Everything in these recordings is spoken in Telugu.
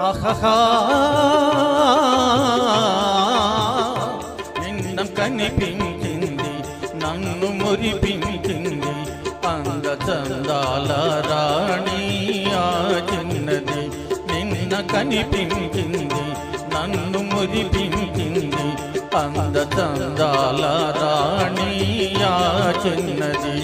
అహహా నిన్న కనిపించింది నన్ను మురిపించింది అందచందాల రాణి ఆ చిన్నది నిన్న కనిపించింది నన్ను మురిపించింది అందచందాల రాణి ఆ చిన్నది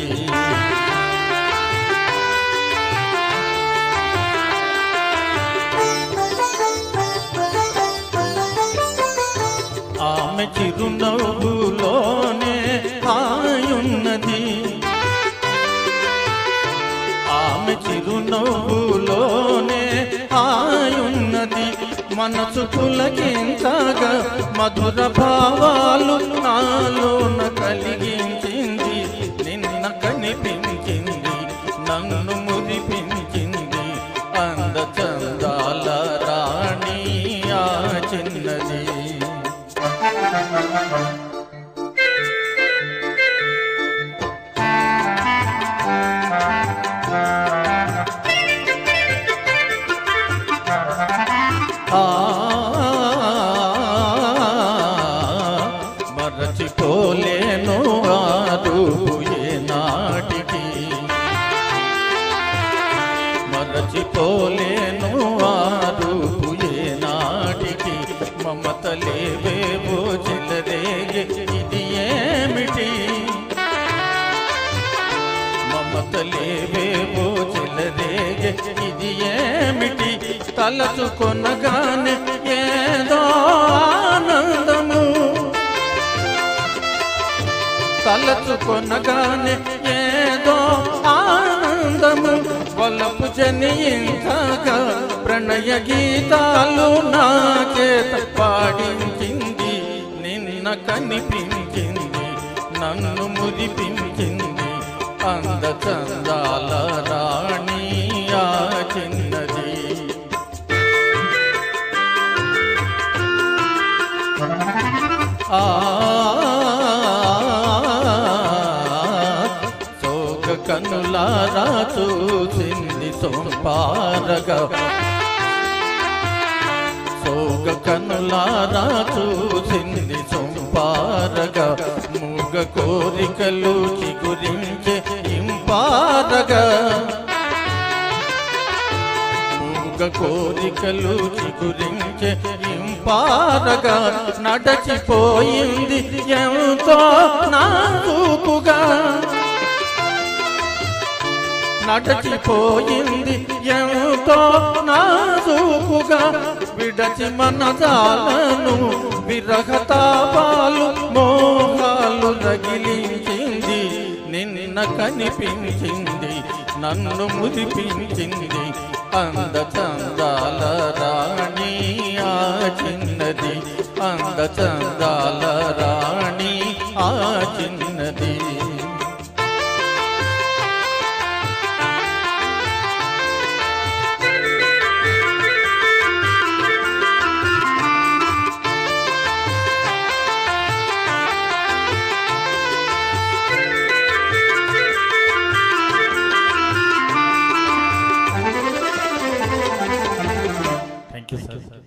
ఆమె చిరునవ్వులోనే హాయున్నది ఆమె చిరునవ్వులోనే హాయున్నది మనసు పులకించగా మధుర భావాలు నాలోన కలిగించింది నిన్న కనిపించింది నన్ను మురిపించింది అందచందాల రాణి ఆ చిన్నది మరచిపోలేను ఆ రూపు ఏనాటికి మరచిపోలేను ఆ రూపు ఏనాటికి మమతలేవేవో చెలరేగే ఇది ఏమిటి మమతలేవేవో చెలరేగే ఇది ఏమిటి తలచుకొనగానే ఏదో ఆనందము తలచుకొనగానే ఏదో ఆనందము వలపు జనించగా ప్రణయ గీతాలు నాకేత పాడించింది నిన్న కనిపించింది నన్ను మురిపించింది అందచందాల రాణి ఆ చిన్నది సోగ కనులారా చూసింది సోంపారగా సోగ కనులారా చూసింది సోంపారగా మూగ కోరికలు చిగురించే ఇంపారగా మూగ కోరికలు చిగురించే ఇంపారగా నడచిపోయింది ఎంతో నాకుగా నడచిపోయింది ఎంతో నాజూకుగా విడచి మనదాలను విరహతాపాలు మోహాలు రగిలించింది నిన్న కనిపించింది నన్ను మురిపించింది అందచందాల రాణి ఆ చిన్నది అందచందాల